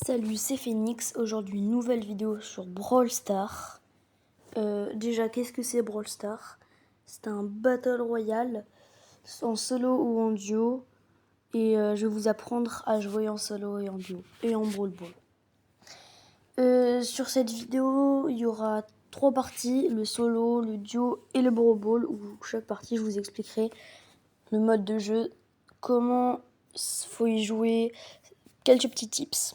Salut, c'est Phoenix. Aujourd'hui, nouvelle vidéo sur Brawl Stars. Déjà, qu'est-ce que c'est Brawl Stars? C'est un Battle Royale en solo ou en duo. Et je vais vous apprendre à jouer en solo et en duo. Et en Brawl Ball. Sur cette vidéo, il y aura 3 parties. Le solo, le duo et le Brawl Ball. Où chaque partie, je vous expliquerai le mode de jeu. Comment faut y jouer. Quelques petits tips.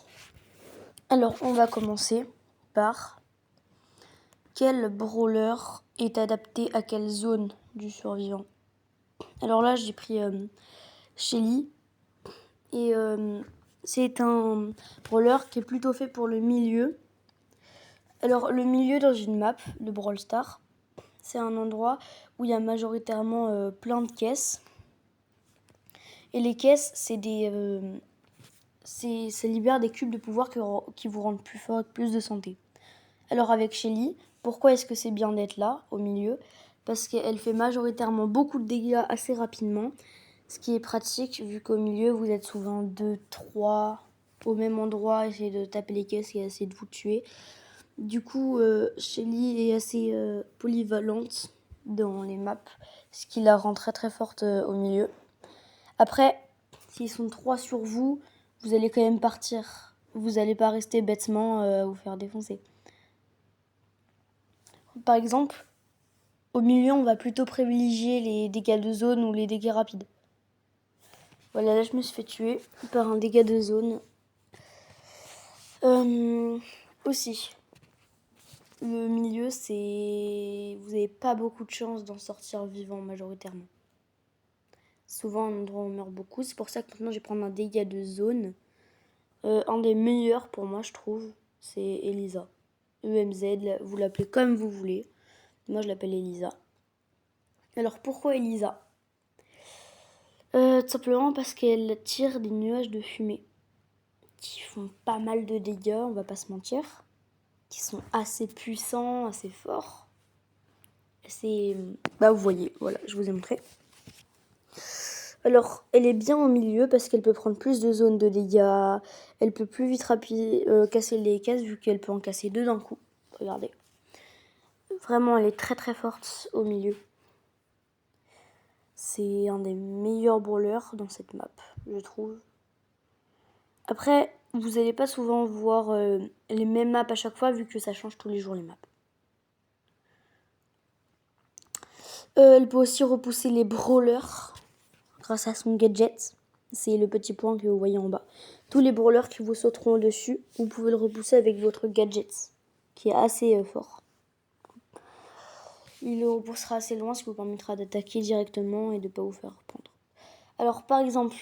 Alors, on va commencer par quel brawler est adapté à quelle zone du survivant. Alors là, j'ai pris Shelly. Et c'est un brawler qui est plutôt fait pour le milieu. Alors, le milieu dans une map de Brawl Stars, c'est un endroit où il y a majoritairement plein de caisses. Et les caisses, ça libère des cubes de pouvoir qui vous rendent plus fort, plus de santé. Alors avec Shelly, pourquoi est-ce que c'est bien d'être là, au milieu? Parce qu'elle fait majoritairement beaucoup de dégâts assez rapidement, ce qui est pratique vu qu'au milieu, vous êtes souvent 2, 3 au même endroit, essayer de taper les caisses et essayer de vous tuer. Du coup, Shelly est assez polyvalente dans les maps, ce qui la rend très très forte au milieu. Après, s'ils sont 3 sur vous, vous allez quand même partir. Vous n'allez pas rester bêtement vous faire défoncer. Par exemple, au milieu, on va plutôt privilégier les dégâts de zone ou les dégâts rapides. Voilà, là, je me suis fait tuer par un dégât de zone. Aussi, le milieu, vous n'avez pas beaucoup de chance d'en sortir vivant majoritairement. Souvent, un endroit où on meurt beaucoup. C'est pour ça que maintenant, je vais prendre un dégât de zone. Un des meilleurs pour moi, je trouve, c'est Elisa. EMZ, vous l'appelez comme vous voulez. Moi, je l'appelle Elisa. Alors, pourquoi Elisa? Tout simplement parce qu'elle tire des nuages de fumée qui font pas mal de dégâts, on va pas se mentir, qui sont assez puissants, assez forts. Vous voyez, voilà, je vous ai montré. Alors, elle est bien au milieu parce qu'elle peut prendre plus de zones de dégâts, elle peut plus vite casser les caisses vu qu'elle peut en casser 2 d'un coup. Regardez. Vraiment, elle est très très forte au milieu. C'est un des meilleurs brawlers dans cette map, je trouve. Après, vous n'allez pas souvent voir les mêmes maps à chaque fois vu que ça change tous les jours les maps. Elle peut aussi repousser les brawlers grâce à son gadget. C'est le petit point que vous voyez en bas. Tous les brawlers qui vous sauteront au-dessus, vous pouvez le repousser avec votre gadget qui est assez fort. Il le repoussera assez loin, ce qui vous permettra d'attaquer directement et de ne pas vous faire prendre. Alors par exemple,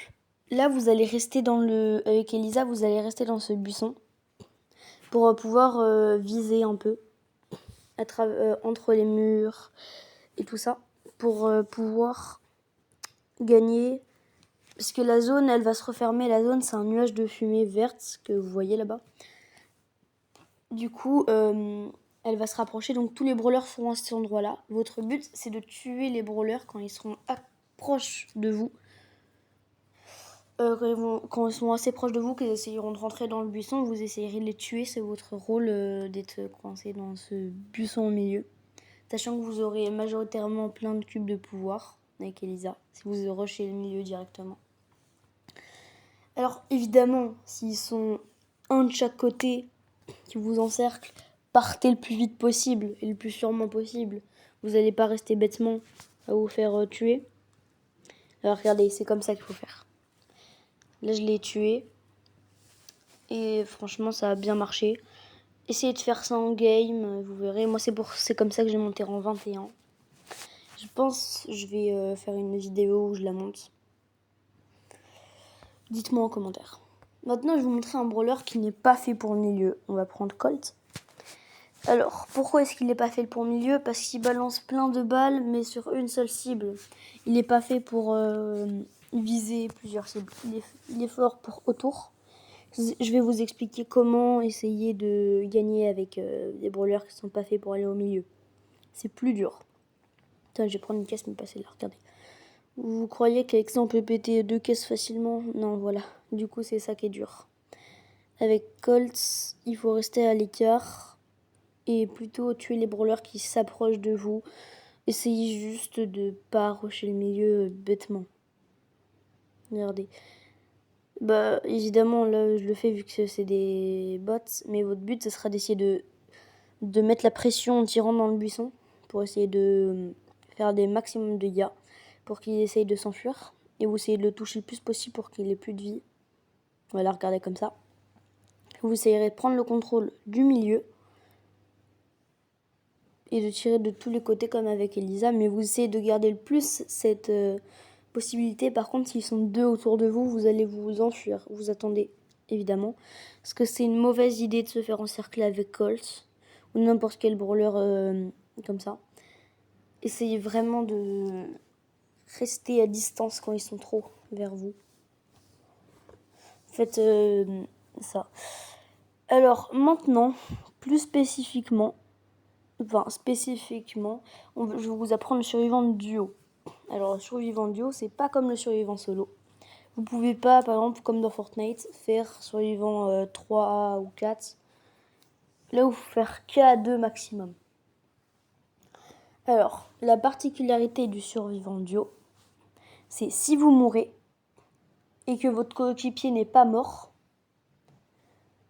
là vous allez rester avec Elisa, vous allez rester dans ce buisson pour pouvoir viser un peu entre les murs et tout ça pour pouvoir gagner. Parce que la zone, elle va se refermer. La zone, c'est un nuage de fumée verte que vous voyez là-bas. Du coup, elle va se rapprocher. Donc tous les brawlers seront à cet endroit-là. Votre but, c'est de tuer les brawlers quand ils seront proches de vous. Quand ils sont assez proches de vous, qu'ils essayeront de rentrer dans le buisson, vous essayerez de les tuer. C'est votre rôle d'être coincé dans ce buisson au milieu. Sachant que vous aurez majoritairement plein de cubes de pouvoir avec Elisa, si vous rushez le milieu directement. Alors évidemment, s'ils sont un de chaque côté qui vous encerclent, partez le plus vite possible et le plus sûrement possible. Vous n'allez pas rester bêtement à vous faire tuer. Alors regardez, c'est comme ça qu'il faut faire. Là, je l'ai tué. Et franchement, ça a bien marché. Essayez de faire ça en game, vous verrez. Moi, c'est comme ça que j'ai monté rang 21. Je pense que je vais faire une vidéo où je la monte. Dites-moi en commentaire. Maintenant, je vais vous montrer un brawler qui n'est pas fait pour le milieu. On va prendre Colt. Alors, pourquoi est-ce qu'il n'est pas fait pour le milieu? Parce qu'il balance plein de balles, mais sur une seule cible. Il n'est pas fait pour viser plusieurs cibles. Il est fort pour autour. Je vais vous expliquer comment essayer de gagner avec des brawlers qui ne sont pas faits pour aller au milieu. C'est plus dur. Attends, je vais prendre une caisse, mais passer là, regardez. Vous croyez qu'avec ça, on peut péter 2 caisses facilement? Non, voilà. Du coup, c'est ça qui est dur. Avec Colts, il faut rester à l'écart et plutôt tuer les brawlers qui s'approchent de vous. Essayez juste de pas rusher le milieu bêtement. Regardez. Bah évidemment là je le fais vu que c'est des bots, mais votre but ce sera d'essayer de mettre la pression en tirant dans le buisson pour essayer de faire des maximums de dégâts pour qu'il essaye de s'enfuir. Et vous essayez de le toucher le plus possible pour qu'il ait plus de vie. Voilà, regardez comme ça. Vous essayerez de prendre le contrôle du milieu et de tirer de tous les côtés comme avec Elisa, mais vous essayez de garder le plus cette possibilité. Par contre, s'ils sont deux autour de vous, vous allez vous enfuir. Vous attendez, évidemment, parce que c'est une mauvaise idée de se faire encercler avec Colt ou n'importe quel brawler comme ça. Essayez vraiment de rester à distance quand ils sont trop vers vous. Faites ça. Alors maintenant, plus spécifiquement, je vais vous apprendre le survivant de duo. Alors le survivant de duo, c'est pas comme le survivant solo. Vous pouvez pas, par exemple, comme dans Fortnite, faire survivant 3 ou 4. Là, vous pouvez faire qu'à 2 maximum. Alors, la particularité du survivant duo, c'est si vous mourrez et que votre coéquipier n'est pas mort,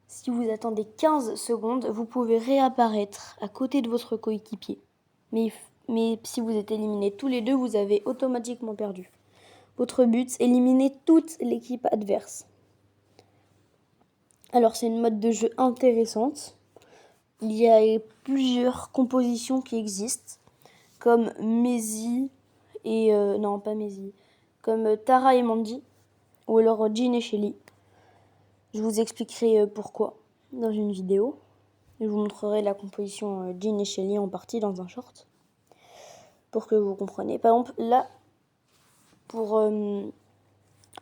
si vous attendez 15 secondes, vous pouvez réapparaître à côté de votre coéquipier. Mais si vous êtes éliminés tous les deux, vous avez automatiquement perdu. Votre but, éliminer toute l'équipe adverse. Alors c'est une mode de jeu intéressante. Il y a plusieurs compositions qui existent, comme Maisie et... non, pas Maisie. Comme Tara et Mandy, ou alors Jean et Shelly. Je vous expliquerai pourquoi dans une vidéo. Je vous montrerai la composition Jean et Shelly en partie dans un short. Pour que vous compreniez. Par exemple, là,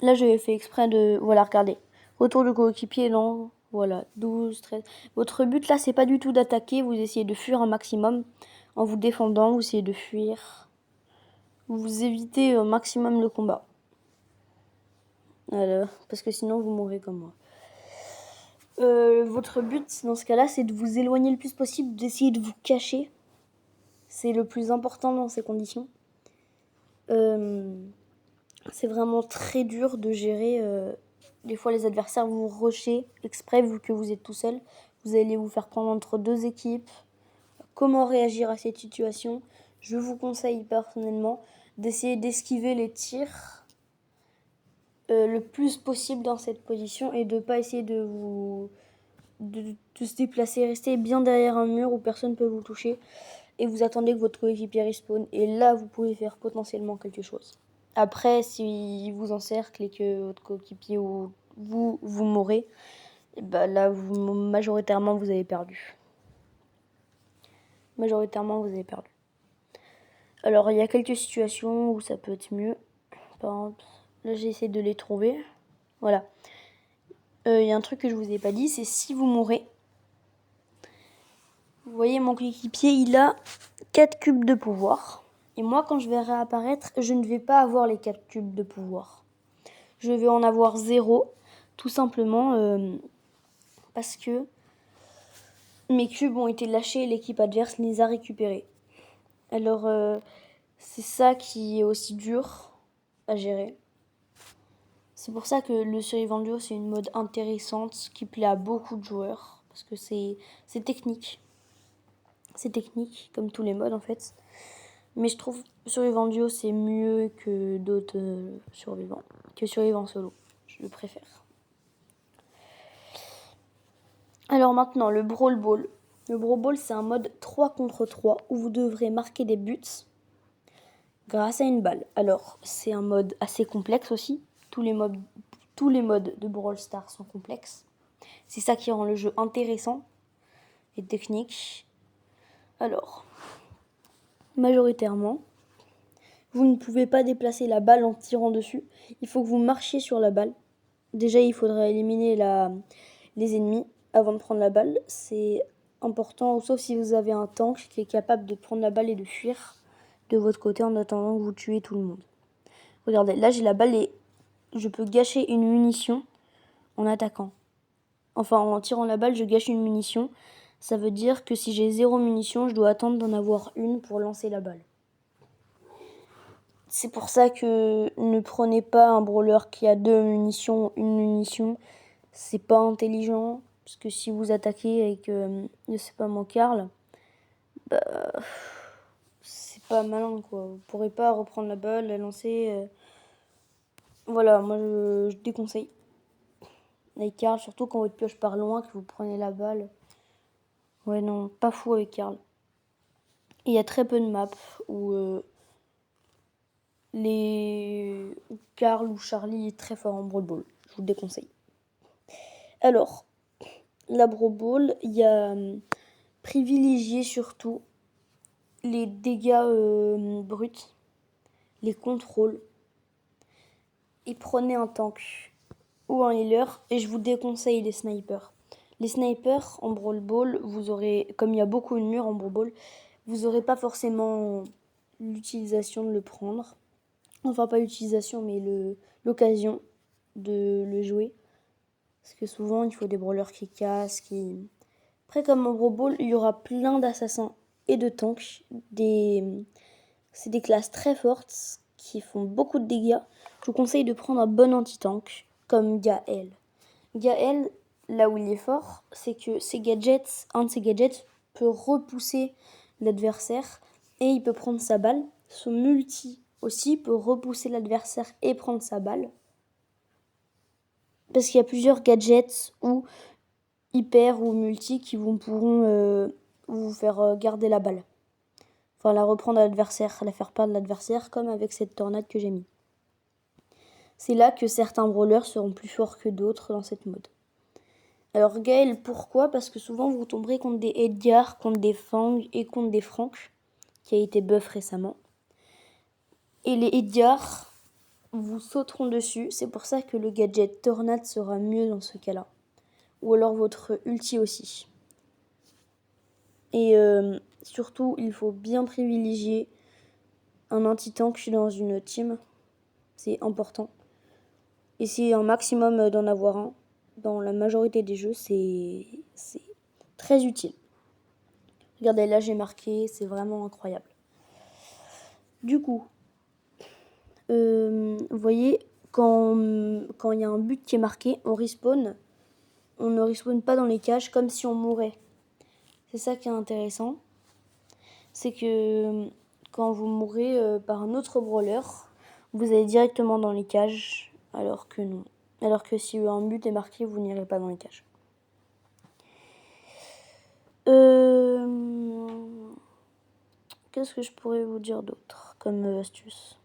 là, je fait exprès de... Voilà, regardez. Retour de coéquipier, non. Voilà, 12, 13. Votre but, là, c'est pas du tout d'attaquer. Vous essayez de fuir un maximum. En vous défendant, vous essayez de fuir. Vous évitez au maximum le combat. Voilà, parce que sinon, vous mourrez comme moi. Votre but, dans ce cas-là, c'est de vous éloigner le plus possible, d'essayer de vous cacher. C'est le plus important dans ces conditions. C'est vraiment très dur de gérer. Des fois, les adversaires vont rusher exprès, vu que vous êtes tout seul. Vous allez vous faire prendre entre deux équipes. Comment réagir à cette situation? Je vous conseille personnellement d'essayer d'esquiver les tirs le plus possible dans cette position et de ne pas essayer de se déplacer. Restez bien derrière un mur où personne ne peut vous toucher et vous attendez que votre coéquipier respawn. Et là, vous pouvez faire potentiellement quelque chose. Après, si vous encercle et que votre coéquipier ou vous mourrez, bah là, majoritairement, vous avez perdu. Majoritairement, vous avez perdu. Alors, il y a quelques situations où ça peut être mieux. Par exemple, là, j'ai essayé de les trouver. Voilà. Il y a un truc que je vous ai pas dit, c'est si vous mourrez. Vous voyez, mon coéquipier, il a 4 cubes de pouvoir. Et moi, quand je vais réapparaître, je ne vais pas avoir les 4 cubes de pouvoir. Je vais en avoir 0, tout simplement parce que mes cubes ont été lâchés et l'équipe adverse les a récupérés. Alors, c'est ça qui est aussi dur à gérer. C'est pour ça que le survivant duo, c'est une mode intéressante qui plaît à beaucoup de joueurs. Parce que c'est technique. C'est technique, comme tous les modes en fait. Mais je trouve survivant duo, c'est mieux que d'autres survivants. Que survivant solo. Je le préfère. Alors maintenant, le Brawl Ball. Le Brawl Ball, c'est un mode 3 contre 3 où vous devrez marquer des buts grâce à une balle. Alors, c'est un mode assez complexe aussi. Tous les modes de Brawl Stars sont complexes. C'est ça qui rend le jeu intéressant et technique. Alors, majoritairement, vous ne pouvez pas déplacer la balle en tirant dessus. Il faut que vous marchiez sur la balle. Déjà, il faudra éliminer les ennemis avant de prendre la balle. C'est important, sauf si vous avez un tank qui est capable de prendre la balle et de fuir de votre côté en attendant que vous tuez tout le monde. Regardez, là j'ai la balle et je peux gâcher une munition en attaquant. Enfin, en tirant la balle, je gâche une munition. Ça veut dire que si j'ai 0 munition, je dois attendre d'en avoir une pour lancer la balle. C'est pour ça que ne prenez pas un brawler qui a 2 munitions, une munition. C'est pas intelligent. Parce que si vous attaquez avec, je sais pas moi, Karl, c'est pas malin quoi. Vous pourrez pas reprendre la balle, la lancer. Voilà, moi je déconseille. Avec Karl, surtout quand votre pioche part loin, que vous prenez la balle. Ouais, non, pas fou avec Karl. Et il y a très peu de maps où Karl ou Charlie est très fort en Brawl Ball. Je vous le déconseille. Alors, la Brawl Ball, il y a privilégié surtout les dégâts bruts, les contrôles. Et prenez un tank ou un healer. Et je vous déconseille les snipers. Les snipers en Brawl Ball, vous aurez, comme il y a beaucoup de murs en Brawl Ball, vous n'aurez pas forcément l'utilisation de le prendre. Enfin, pas l'utilisation, mais l'occasion de le jouer. Parce que souvent, il faut des brawlers qui cassent, qui... Après, comme en Brawl Ball, il y aura plein d'assassins et de tanks. C'est des classes très fortes qui font beaucoup de dégâts. Je vous conseille de prendre un bon anti-tank, comme Gaël. Gaël, là où il est fort, c'est que un de ses gadgets peut repousser l'adversaire et il peut prendre sa balle. Son multi aussi peut repousser l'adversaire et prendre sa balle. Parce qu'il y a plusieurs gadgets ou hyper ou multi qui pourront vous faire garder la balle. Enfin, la reprendre à l'adversaire, la faire perdre l'adversaire, comme avec cette tornade que j'ai mis. C'est là que certains brawlers seront plus forts que d'autres dans cette mode. Alors Gaël, pourquoi? Parce que souvent vous tomberez contre des Edgar, contre des Fang et contre des Frank, qui a été buff récemment. Et les Edgar vous sauteront dessus, c'est pour ça que le gadget Tornade sera mieux dans ce cas-là. Ou alors votre ulti aussi. Et surtout, il faut bien privilégier un anti-tank dans une team. C'est important. Essayez un maximum d'en avoir un. Dans la majorité des jeux, c'est très utile. Regardez, là j'ai marqué, c'est vraiment incroyable. Du coup, vous voyez, quand il y a un but qui est marqué, on respawn. On ne respawn pas dans les cages comme si on mourait. C'est ça qui est intéressant. C'est que quand vous mourrez par un autre brawler, vous allez directement dans les cages, alors que non. Alors que si un but est marqué, vous n'irez pas dans les cages. Qu'est-ce que je pourrais vous dire d'autre comme astuce?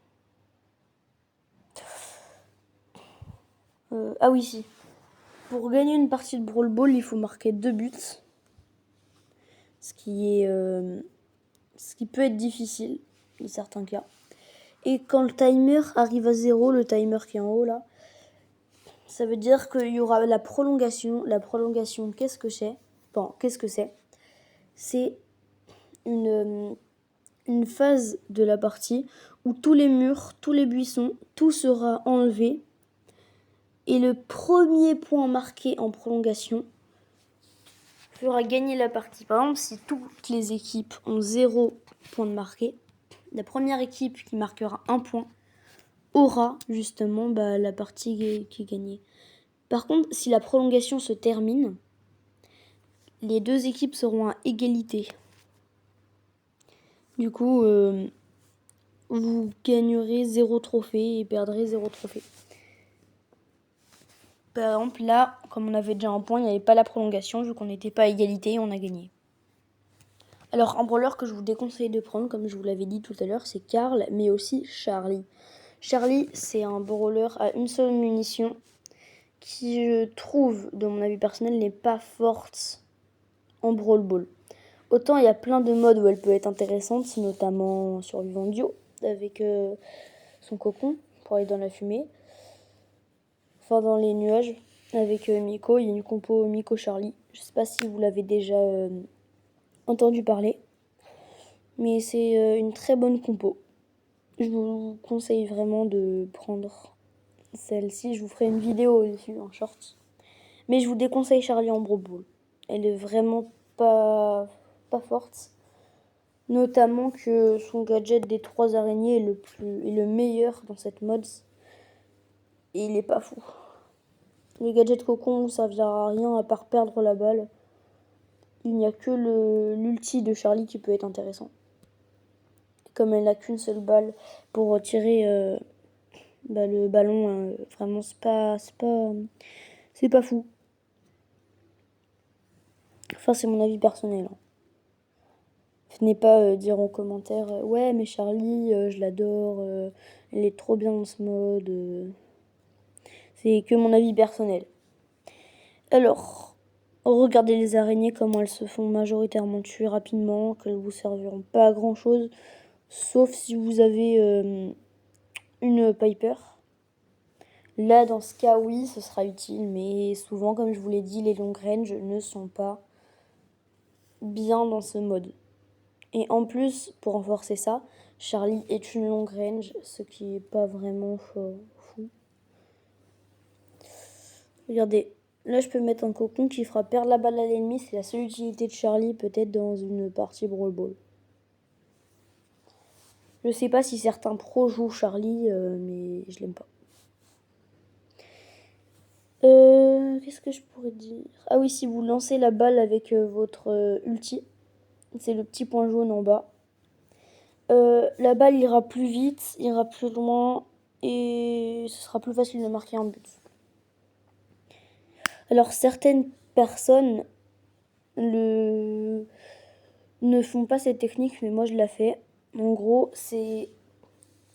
Ah oui, si. Pour gagner une partie de Brawl Ball, il faut marquer 2 buts. Ce qui peut être difficile dans certains cas. Et quand le timer arrive à 0, le timer qui est en haut là, ça veut dire qu'il y aura la prolongation. La prolongation, qu'est-ce que c'est? Bon, qu'est-ce que c'est? C'est une phase de la partie où tous les murs, tous les buissons, tout sera enlevé. Et le premier point marqué en prolongation fera gagner la partie. Par exemple, si toutes les équipes ont 0 point de marqué, la première équipe qui marquera 1 point aura justement la partie qui est gagnée. Par contre, si la prolongation se termine, les deux équipes seront à égalité. Du coup, vous gagnerez 0 trophée et perdrez 0 trophée. Par exemple, là, comme on avait déjà un point, il n'y avait pas la prolongation, vu qu'on n'était pas à égalité, on a gagné. Alors, un brawler que je vous déconseille de prendre, comme je vous l'avais dit tout à l'heure, c'est Karl, mais aussi Charlie. Charlie, c'est un brawler à une seule munition, qui, je trouve, de mon avis personnel, n'est pas forte en Brawl Ball. Autant il y a plein de modes où elle peut être intéressante, notamment Survivant Duo, avec son cocon, pour aller dans la fumée. Enfin, dans les nuages, avec Miko. Il y a une compo Miko-Charlie. Je sais pas si vous l'avez déjà entendu parler, mais c'est une très bonne compo. Je vous conseille vraiment de prendre celle-ci. Je vous ferai une vidéo dessus en short. Mais je vous déconseille Charlie en Brawl Ball. Elle est vraiment pas forte. Notamment que son gadget des 3 araignées est le meilleur dans cette mode. Et il est pas fou. Les gadgets cocon ne servira à rien à part perdre la balle. Il n'y a que l'ulti de Charlie qui peut être intéressant. Comme elle n'a qu'une seule balle pour retirer le ballon, vraiment c'est pas fou. Enfin, c'est mon avis personnel. Venez pas dire en commentaire ouais mais Charlie je l'adore, elle est trop bien dans ce mode. C'est que mon avis personnel. Alors, regardez les araignées, comment elles se font majoritairement tuer rapidement, qu'elles vous serviront pas à grand chose, sauf si vous avez une Piper. Là, dans ce cas, oui, ce sera utile, mais souvent, comme je vous l'ai dit, les long range ne sont pas bien dans ce mode. Et en plus, pour renforcer ça, Charlie est une long range, ce qui est pas vraiment fou. Regardez, là je peux mettre un cocon qui fera perdre la balle à l'ennemi. C'est la seule utilité de Charlie peut-être dans une partie Brawl Ball. Je sais pas si certains pros jouent Charlie, mais je l'aime pas. Qu'est-ce que je pourrais dire? Ah oui, si vous lancez la balle avec votre ulti, c'est le petit point jaune en bas. La balle ira plus vite, ira plus loin et ce sera plus facile de marquer un but. Alors certaines personnes ne font pas cette technique, mais moi je la fais. En gros, c'est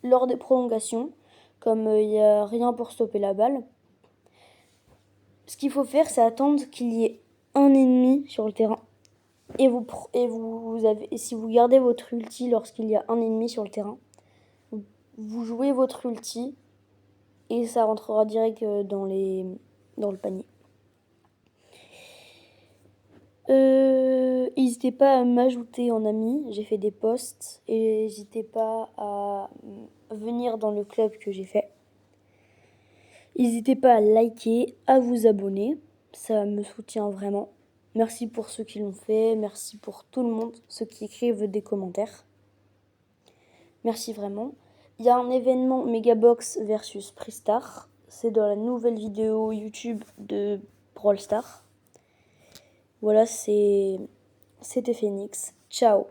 lors des prolongations, comme il n'y a rien pour stopper la balle. Ce qu'il faut faire, c'est attendre qu'il y ait un ennemi sur le terrain. Et si vous gardez votre ulti lorsqu'il y a un ennemi sur le terrain, vous jouez votre ulti et ça rentrera direct dans le panier. N'hésitez pas à m'ajouter en ami, j'ai fait des posts et n'hésitez pas à venir dans le club que j'ai fait. N'hésitez pas à liker, à vous abonner, ça me soutient vraiment. Merci pour ceux qui l'ont fait, merci pour tout le monde, ceux qui écrivent des commentaires. Merci vraiment. Il y a un événement Megabox versus Pristar, c'est dans la nouvelle vidéo YouTube de Brawl Stars. Voilà, c'était Phoenix. Ciao.